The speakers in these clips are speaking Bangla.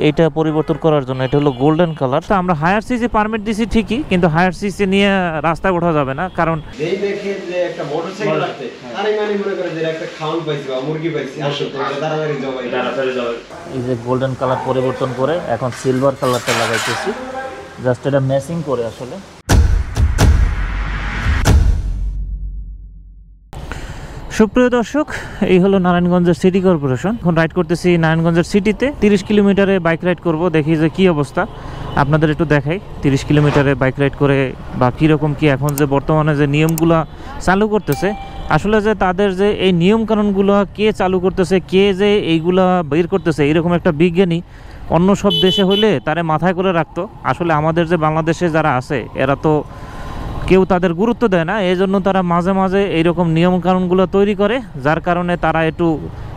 এইটা পরিবর্তন করার জন্য। এটা হলো গোল্ডেন কালার। তো আমরা হায়ার সিসি পারমিট দিছি ঠিকই, কিন্তু হায়ার সিসি নিয়ে রাস্তায় ওঠা যাবে না, কারণ যেই দেখে যে একটা মোটরসাইকেল আসছে তারই মানে মনে করে যে একটা খাওয়ান পাইছি বা মুরগি পাইছি, আসো তো তাড়াতাড়ি জবাই। এই যে গোল্ডেন কালার পরিবর্তন করে এখন সিলভার কালারটা লাগাইতেছি, জাস্ট এটা ম্যাচিং করে। আসলে সুপ্রিয় দর্শক, এই হলো নারায়ণগঞ্জের সিটি কর্পোরেশন। এখন রাইড করতেছি নারায়ণগঞ্জের সিটিতে। 30 কিলোমিটারে বাইক রাইড করব, দেখি যে কি অবস্থা, আপনাদের একটু দেখাই 30 কিলোমিটারে বাইক রাইড করে বা কীরকম কি এখন যে বর্তমানে যে নিয়মগুলো চালু করতেছে, আসলে যে তাদের যে এই নিয়মকানুনগুলো কে চালু করতেছে, কে যে এইগুলা বের করতেছে, এরকম একটা বিজ্ঞানী অন্য সব দেশে হইলে তারে মাথায় করে রাখতো। আসলে আমাদের যে বাংলাদেশে যারা আছে এরা তো কেউ তাদের গুরুত্ব দেয় না, এই জন্য তারা মাঝে মাঝে এইরকম নিয়মকানুনগুলো তৈরি করে, যার কারণে তারা একটু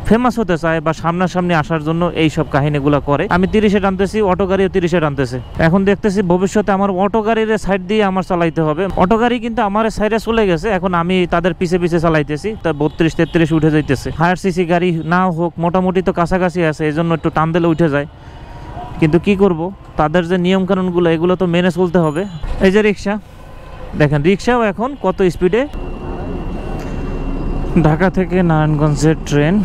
ফেমাস হতে চায় বা সামনাসামনি আসার জন্য এই সব কাহিনীগুলো করে। আমি 30-এ টানতেছি, অটো গাড়িও 30-এ টানতেছে। এখন দেখতেছি ভবিষ্যতে আমার অটো গাড়ির সাইড দিয়ে আমার চালাইতে হবে। অটো গাড়ি কিন্তু আমার সাইডে চলে গেছে, এখন আমি তাদের পিছে পিছে চালাইতেছি, তা 32-33 উঠে যাইতেছে। হায়ার সিসি গাড়ি নাও হোক, মোটামুটি তো কাছাকাছি আছে, এই জন্য একটু টান দিলে উঠে যায়। কিন্তু কি করব, তাদের যে নিয়মকানুনগুলো এগুলো তো মেনে চলতে হবে। এই যে রিক্সা দেখেন, রিক্সাও এখন কত স্পিডে। ঢাকা থেকে নারায়ণগঞ্জের ট্রেন।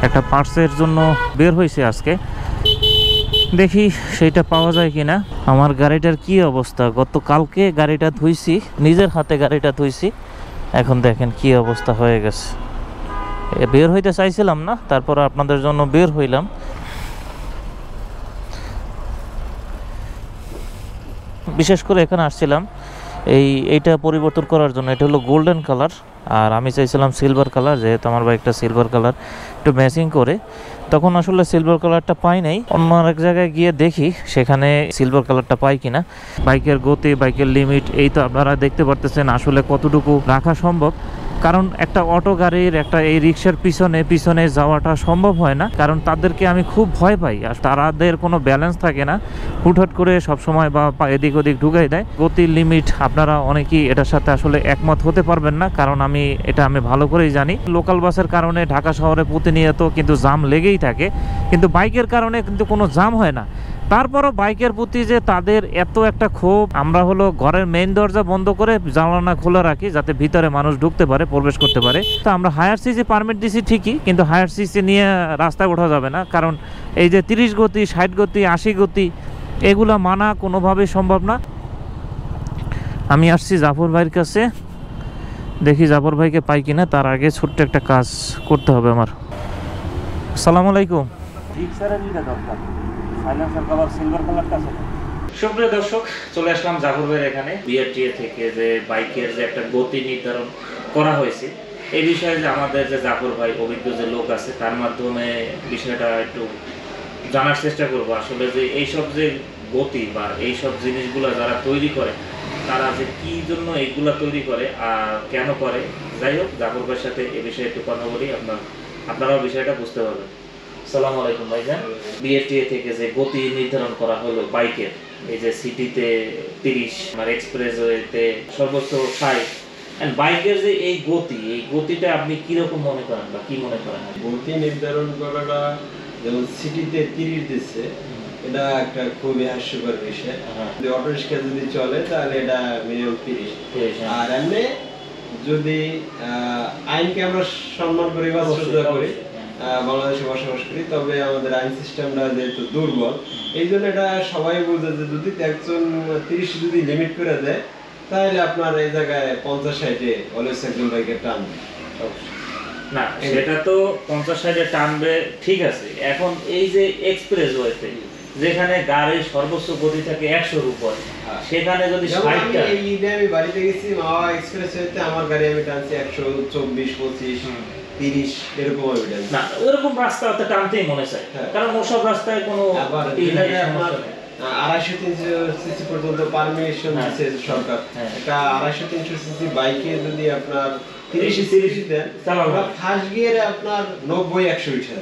একটা পার্সের জন্য বের হয়েছে আজকে, দেখি সেইটা পাওয়া যায় কিনা। আমার গাড়িটার কি অবস্থা, গতকালকে গাড়িটা ধুইছি, নিজের হাতে গাড়িটা ধুইছি, এখন দেখেন কি অবস্থা হয়ে গেছে। বের হইতে চাইছিলাম না, তারপর আপনাদের জন্য বের হইলাম। বিশেষ করে এখানে আসছিলাম এইটা পরিবর্তন করার জন্য। এটা হলো গোল্ডেন কালার, আর আমি চাইছিলাম সিলভার কালার, যেহেতু আমার বাইকটা সিলভার কালার, একটু ম্যাচিং করে। তখন আসলে সিলভার কালারটা পাই নাই, অন্য আরেক জায়গায় গিয়ে দেখি সেখানে সিলভার কালারটা পাই কিনা। বাইকের গতি, বাইকের লিমিট এই তো আপনারা দেখতে পারতেছেন আসলে কতটুকু রাখা সম্ভব, কারণ একটা অটো গাড়ির একটা এই রিক্সার পিছনে যাওয়াটা সম্ভব হয় না, কারণ তাদেরকে আমি খুব ভয় পাই, আর তাদের কোনো ব্যালেন্স থাকে না, হুটহাট করে সবসময় বা এদিক ওদিক ঢুকাই দেয়। গতির লিমিট আপনারা অনেকেই এটার সাথে আসলে একমত হতে পারবেন না, কারণ আমি ভালো করেই জানি। লোকাল বাসের কারণে ঢাকা শহরে প্রতিনিয়ত কিন্তু জাম লেগেই থাকে, কিন্তু বাইকের কারণে কিন্তু কোনো জাম হয় না। তারপরও বাইকের প্রতি যে তাদের এত একটা ক্ষোভ, আমরা হলো ঘরের মেইন দরজা বন্ধ করে জানালা খোলা রাখি যাতে ভিতরে মানুষ ঢুকতে পারে, প্রবেশ করতে পারে। তো আমরা হায়ার সিসি পারমিট দিছি ঠিকই, কিন্তু হায়ার সিসি নিয়ে রাস্তায় ওঠা যাবে না, কারণ এই যে 30 গতি, 60 গতি, 80 গতি এগুলা মানা কোনোভাবেই সম্ভব না। আমি আসছি জাফর ভাইয়ের কাছে, দেখি জাফর ভাইকে পাই কিনা। তার আগে ছোট্ট একটা কাজ করতে হবে আমার। আসসালামু আলাইকুম। সুপ্রিয় দর্শক, চলে আসলাম জাফর ভাইয়ের এখানে। বিআরটিএ থেকে যে বাইকের যে একটা গতি নির্ধারণ করা হয়েছে, এই বিষয়ে যে আমাদের যে জাফর ভাই অভিজ্ঞ যে লোক আছে, তার মাধ্যমে বিষয়টা একটু জানার চেষ্টা করব। আসলে যে এইসব যে গতি বা এইসব জিনিসগুলো যারা তৈরি করে, তারা যে কি জন্য এইগুলা তৈরি করে আর কেন করে। যাই হোক, জাফর ভাইয়ের সাথে এ বিষয়ে একটু কথা বলি, আপনারাও বিষয়টা বুঝতে পারবেন। আসসালামু আলাইকুম ভাইজান। বিআরটিএ থেকে যে গতি নির্ধারণ করা হলো বাইকের, এই যে সিটিতে 30 আর এক্সপ্রেসওয়েতে সর্বোচ্চ 60, এন্ড বাইকের যে এই গতিটা আপনি কি রকম মনে করেন বা কি মনে করেন? গতি নির্ধারণ করাটা, যেমন সিটিতে 30 দিচ্ছে, এটা একটা খুবই হাস্যকর বিষয়। যদি অটো রিক্সা যদি চলে তাহলে এটা মিনিমাম 30, আর এমনি যদি আইনকে আমরা সম্মান করি বা শ্রদ্ধা করি, বাংলাদেশে বসবাস করি, তবে আমাদের আইন সিস্টেমটা যেহেতু দুর্বল, এই জন্য এটা সবাই বুঝে যে যদি একজন 30 যদি লিমিট করে দেয়, তাহলে আপনার এই জায়গায় 50-60-এ অলওয়েজ একজন বাইকে টানবে না। সেটা তো 50-60-এ টানবে, ঠিক আছে। এখন এই যে এক্সপ্রেসওয়েতে যেখানে গাড়ির সর্বোচ্চ গতি থাকে 100-র উপর, সেখানে যদি 60টা, এই ঈদে আমি বাড়িতে গেছি, মাওয়া এক্সপ্রেসওয়েতে আমার গাড়ি আমি টানছি 124, 25, 30 এরকম আমি টানছি। না, ওরকম রাস্তাতে টানতেই মনে চায়, কারণ ওসব রাস্তায় কোনো আবার আপনার 250-300 সিসি পর্যন্ত পারমিশন দিচ্ছে সরকার। একটা 250-300 সিসি বাইকে যদি আপনার 30 দেন, তাহলে ফার্স্ট গিয়ারে আপনার 90-100 উঠে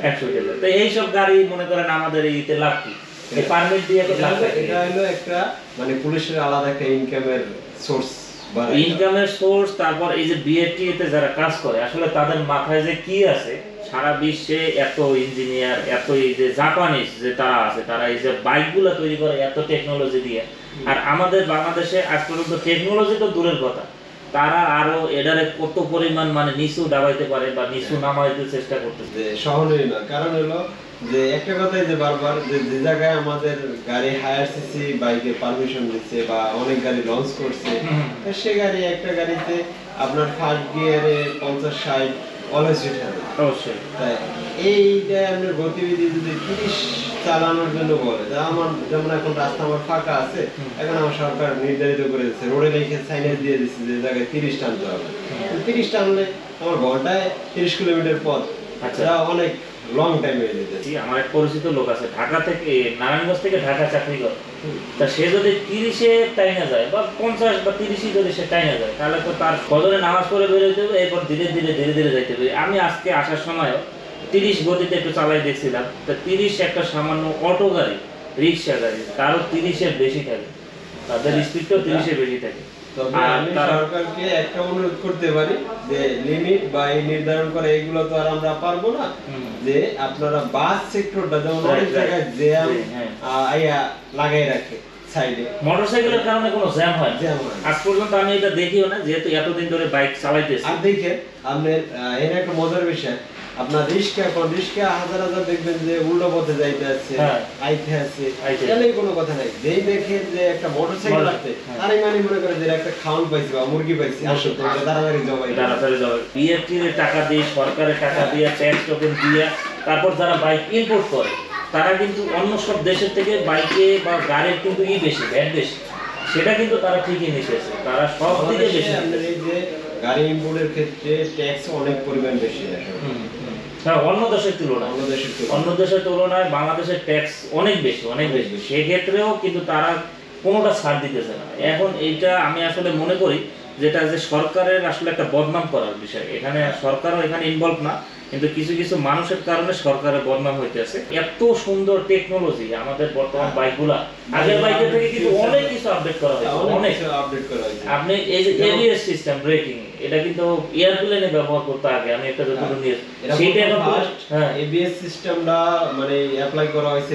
যায়। তো এই সব গাড়ি মনে করেন আমাদের এইতে লাভ কি? এই পারমিট দিয়ে তো লাভ। এটা হলো একটা মানে পুলিশের আলাদা একটা ইনকামের সোর্স বাড়ায়। ইনকামের সোর্স, তারপর এই যে বিএটি তে যারা কাজ করে আসলে তাদের মাথায় যে কি আছে, সারা বিশ্বে এত ইঞ্জিনিয়ার, এত এই যে জাপানিজ যে তারা আছে, তারা এই যে বাইকগুলো তৈরি করে এত টেকনোলজি দিয়ে, আর আমাদের বাংলাদেশে আজ পর্যন্ত টেকনোলজি তো দূরের কথা, তারা আরো এটারে কত পরিমাণ মানে নিচু ডাবাইতে পারে বা নিচু নামাইতে চেষ্টা করতেছে। যে সহনীয় না, কারণ হলো যে একটা কথাই যে বারবার যে যে জায়গায় আমাদের গাড়ি হায়ার সিসি বাইকের পারমিশন দিচ্ছে বা অনেক গাড়ি লঞ্চ করছে, তো সে গাড়ি একটা গাড়িতে আপনার ফার্স্ট গিয়ারে 50-60 অলওয়েজ রিড হবে অবশ্যই। তাই এইটা আপনার গতিবিধি যদি 30 চালানোর জন্য বলে, তা আমার যেমন এখন রাস্তা আমার ফাঁকা আছে, এখন আমার সরকার নির্ধারিত করে দিচ্ছে, রোডে লিখে সাইনেজ দিয়ে দিচ্ছে যে জায়গায় 30 টানতে হবে। 30 টানলে আমার ঘন্টায় 30 কিলোমিটার পথ, আচ্ছা। এটা অনেক লং টাইম হয়ে যেতেছে। আমার এক পরিচিত লোক আছে ঢাকা থেকে, নারায়ণগঞ্জ থেকে ঢাকা চাকরি করে, তা সে যদি 30-এ টাইনা যায় বা 50 বা 30 যদি সে টাইনা যায়, তাহলে তো তার ফজরে নামাজ পড়ে বেরোতে হবে, এরপর ধীরে ধীরে যাইতে হবে। আমি আজকে আসার সময় 30 গতিতে একটু চালাই দেখছিলাম, তা 30 একটা সামান্য অটো গাড়ি, রিক্সা গাড়ি, তারও 30-এর বেশি থাকে, তাদের স্পিডটাও 30-এর বেশি থাকে। তবে আর আমি তারা সরকারকে একটা অনুরোধ করতে পারি যে লিমিট বা এই নির্ধারণ করা এগুলো তো আর আমরা পারবো না, যে আপনারা বাস সেক্টরটা যেমন অনেক জায়গায় জ্যাম আইয়া লাগাই রাখে সাইডে, মোটরসাইকেলের কারণে কোনো জ্যাম হয় না। জ্যাম হয় না। আজ পর্যন্ত আমি এটা দেখিও না, যেহেতু এতদিন ধরে বাইক চালাইতেছি। আর দেখেন আপনার এর একটা মজার বিষয়, আপনার রিস্কা হাজার হাজার দেখবেন যে উল্টো পথে যাইতে আছে, আইতে আছে, এখানে কোনো কথা নাই। যেই দেখেন যে একটা মোটরসাইকেল আছে, তারই মানে মনে করে যে একটা খাওয়ান পাইছি বা মুরগি পাইছি, আসো তো তাড়াতাড়ি জবাই বিএফটি এর টাকা দিয়ে, সরকারের টাকা দিয়ে, ট্যাক্স টোকেন দিয়ে, তারপর যারা বাইক ইম্পোর্ট করে, তারা কিন্তু অন্য সব দেশের থেকে বাইকে বা গাড়ির কিন্তু বেশি, ভ্যাট বেশি, সেটা কিন্তু তারা ঠিকই নিতেছে, তারা সব দিকে বেশি। আপনার এই যে গাড়ি ইম্পোর্টের ক্ষেত্রে ট্যাক্স অনেক পরিমাণ বেশি আসে অন্য দেশের তুলনায় বাংলাদেশের ট্যাক্স অনেক বেশি। সেক্ষেত্রেও কিন্তু তারা কোনোটা ছাড় দিতেছে না। এখন এইটা আমি আসলে মনে করি যেটা যে সরকারের আসলে একটা বদনাম করার বিষয়, এখানে সরকারও এখানে ইনভলভ না, কিন্তু কিছু কিছু মানুষের কারণে সরকারের বদনাম হইতেছে। এত সুন্দর টেকনোলজি আমাদের বর্তমান বাইকগুলা, আগের বাইকের থেকে কিন্তু অনেক কিছু আপডেট করা হয়েছে, অনেক আপডেট করা হয়েছে। আপনি এই যে এবিএস সিস্টেম ব্রেকিং, এটা কিন্তু এয়ারপ্লেনে ব্যবহার করতে আগে আমি একটা যতটুকু নিয়ে সেইটা এখন ফার্স্ট এবিএস সিস্টেমটা মানে অ্যাপ্লাই করা হয়েছে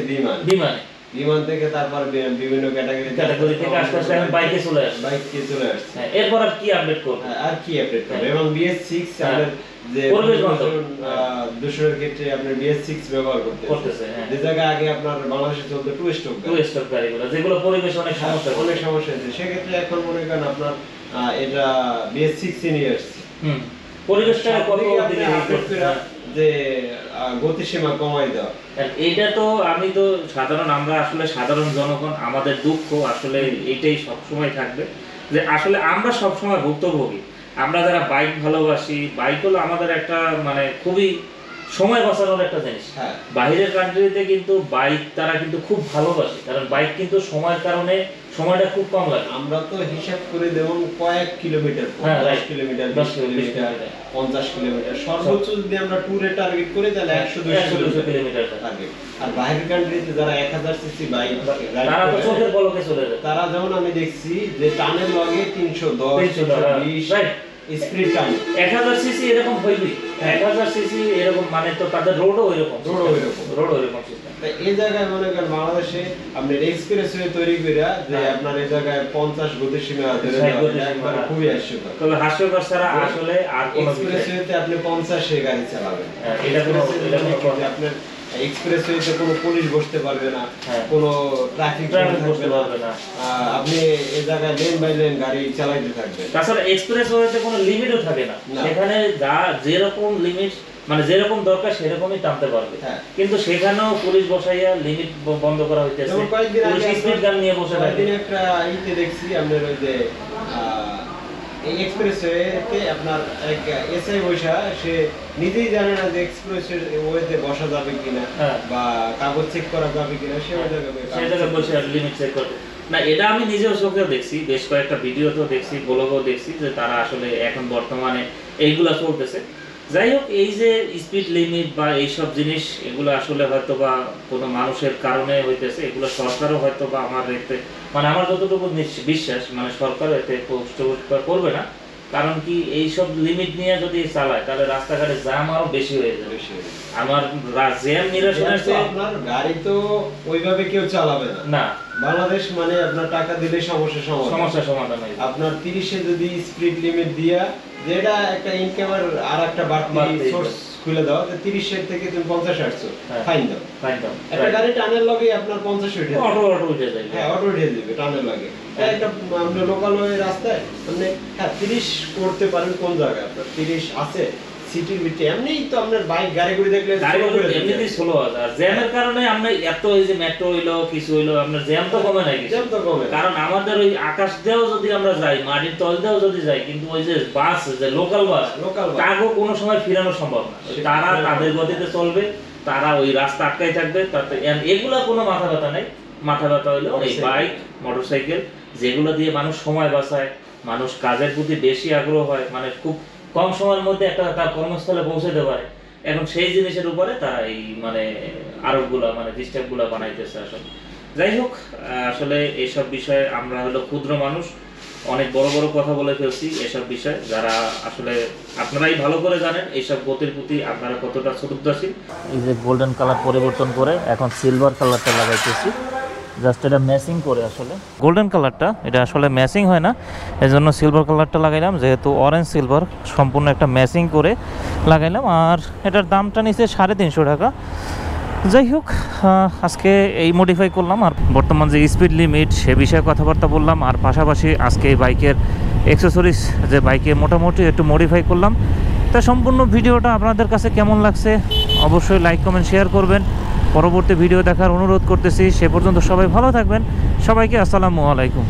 বিমান থেকে, তারপর বিভিন্ন ক্যাটাগরি থেকে আস্তে আস্তে এখন বাইকে চলে আসছে। এরপর আর কি আপডেট করবে, এবং BS6 আমাদের যে পরিবেশ বান্ধব দূষণের ক্ষেত্রে আপনার BS6 ব্যবহার করতেছে, যে জায়গা আগে আপনার বাংলাদেশে চলতো টু স্ট্রোক গাড়িগুলো, যেগুলো পরিবেশ অনেক সমস্যা হচ্ছে, সেক্ষেত্রে এখন মনে করেন আপনার এটা BS6 নিয়ে আসছে, পরিবেশটা কত দিকে যে গতিসীমা কমাই দেওয়া। এইটা তো আমি তো আমরা আসলে সাধারণ জনগণ, আমাদের দুঃখ আসলে এটাই সব সময় থাকবে, যে আসলে আমরা সব সময় ভুক্তভোগী। আমরা যারা বাইক ভালোবাসি, বাইক হলো আমাদের একটা মানে খুবই সময় বাঁচানোর একটা জিনিস। বাইরের কান্ট্রিতে কিন্তু বাইক তারা কিন্তু খুব ভালোবাসে, কারণ বাইক কিন্তু সময়ের কারণে সময়টা খুব কম লাগে। আমরা তো হিসাব করে যেমন কয়েক কিলোমিটার, 10 কিলোমিটার, 20 কিলোমিটার, 50 কিলোমিটার, সর্বোচ্চ যদি আমরা ট্যুরে টার্গেট করি তাহলে 100-200 কিলোমিটার টার্গেট। আর বাইরের কান্ট্রিতে যারা 1000 সিসি বাইক তারা তো চোখের পলকে চলে যায়, তারা যেমন আমি দেখছি যে টানের লগে 310, 320 স্পিড টান, 1000 সিসি এরকম হইবে, 1000 সিসি এরকম, মানে তো তাদের রোডও এরকম সিস্টেম। এই জায়গায় মনে করেন বাংলাদেশে আপনি এক্সপ্রেসওয়ে তৈরি কইরা যে আপনার এই জায়গায় 50 গতিসীমা ধরে একবার খুবই হাস্যকর। তবে হাস্যকর ছাড়া আসলে আর কোন এক্সপ্রেসওয়েতে আপনি 50 এ গাড়ি চালাবেন, এটা কোনো আপনার এক্সপ্রেসওয়েতে কোনো পুলিশ বসতে পারবে না, কোনো ট্রাফিক বসতে পারবে না, আপনি এই জায়গায় লেন বাই লেন গাড়ি চালাইতে থাকবেন। তাছাড়া এক্সপ্রেসওয়েতে কোনো লিমিটও থাকে না, সেখানে যা যেরকম লিমিট মানে যেরকম দরকার সেরকমই টানতে পারবে, কিন্তু সেখানেও পুলিশ বসাইয়া লিমিট বন্ধ করা হইতেছে, পুলিশ স্পিড গান নিয়ে বসে থাকে। একদিন একটা ইতে দেখছি আপনার ওই যে এই এক্সপ্রেসওয়েতে আপনার এক এসআই বসা, সে নিজেই জানে না যে এক্সপ্রেসওয়েতে বসা যাবে কিনা বা কাগজ চেক করা যাবে কিনা, সে জায়গায় বসে লিমিট চেক করবে না। এটা আমি নিজেও চোখেও দেখছি, বেশ কয়েকটা ভিডিওতেও দেখছি, ব্লগেও দেখছি যে তারা আসলে এখন বর্তমানে এইগুলা চলতেছে। যাই হোক, এই যে স্পিড লিমিট বা এইসব জিনিস, এগুলো আসলে হয়তো বা কোনো মানুষের কারণে হইতেছে, এগুলো সরকারও হয়তো বা আমার মানে আমার যতটুকু বিশ্বাস মানে সরকার এতে করবে না, কারণ কি এইসব লিমিট নিয়ে যদি চালায় তাহলে রাস্তাঘাটে জ্যাম আরো বেশি হয়ে যাবে। আমার জ্যাম নিরসনের আপনার গাড়ি তো ওইভাবে কেউ চালাবে না। না, বাংলাদেশ মানে আপনার টাকা দিলে সমস্যা সমাধান হয়। আপনার 30-এ যদি স্পিড লিমিট দিয়া যেটা একটা ইনকামের আর একটা বাড়তি সোর্স খুলে দাও, 30-এর থেকে তুমি 50 আসছো, ফাইন দাও। একটা গাড়ি টানের লগে আপনার 50 উঠে যাবে, অটো উঠে যাবে। হ্যাঁ, অটো উঠে যাবে টানের লগে। একটা আপনি লোকাল ওই রাস্তায় আপনি 30 করতে পারেন কোন জায়গায় আপনার 30 আছে সিটির ভিতরে, এমনিই তো আপনার বাইক গাড়ি দেখলে এমনিতেই স্লো আছে। আর জ্যামের কারণে আমরা এত এই যে মেট্রো হইলো কিছু হইলো আপনার জ্যাম তো কমে নাই, জ্যাম তো কমে। কারণ আমাদের ওই আকাশ দিয়েও যদি আমরা যাই, মাটির তল দিয়েও যদি যাই, কিন্তু ওই যে বাস, যে লোকাল বাস তাকেও কোনো সময় ফিরানো সম্ভব না। তারা তাদের গতিতে চলবে, তারা ওই রাস্তা আটকাই থাকবে। তাতে এগুলা কোনো মাথা ব্যথা নাই। মাথা ব্যথা হইলো এই বাইক, মোটরসাইকেল, যেগুলো দিয়ে মানুষ সময় বাঁচায়, মানুষ কাজের প্রতি বেশি আগ্রহ হয়, মানে খুব কম সময়ের মধ্যে একটা তার কর্মস্থলে পৌঁছাতে পারে। এখন সেই জিনিসের উপরে তারা এই মানে আরোপগুলা মানে ডিস্টার্বগুলা বানাইতেছে। আসলে যাই হোক, আসলে এইসব বিষয়ে আমরা হলো ক্ষুদ্র মানুষ, অনেক বড় বড় কথা বলে ফেলছি এসব বিষয়ে। যারা আসলে আপনারাই ভালো করে জানেন এইসব গতির প্রতি আপনারা কতটা শ্রদ্ধাশীল। এই যে গোল্ডেন কালার পরিবর্তন করে এখন সিলভার কালারটা লাগাইতেছি, জাস্ট এটা ম্যাচিং করে। আসলে গোল্ডেন কালারটা এটা আসলে ম্যাচিং হয় না, এই জন্য সিলভার কালারটা লাগাইলাম, যেহেতু অরেঞ্জ সিলভার সম্পূর্ণ একটা ম্যাচিং করে লাগাইলাম। আর এটার দামটা নিচে 350 টাকা। যাই হোক, আজকে এই মডিফাই করলাম। আর বর্তমান যে স্পিড লিমিট সে বিষয়ে কথাবার্তা বললাম, আর পাশাপাশি আজকে এই বাইকের অ্যাক্সেসরিজ যে বাইকে মোটামুটি একটু মডিফাই করলাম। তা সম্পূর্ণ ভিডিওটা আপনাদের কাছে কেমন লাগছে অবশ্যই লাইক কমেন্ট শেয়ার করবেন। পরবর্তী ভিডিও দেখার অনুরোধ করতেছি। সে পর্যন্ত সবাই ভালো থাকবেন। সবাইকে আসসালামু আলাইকুম।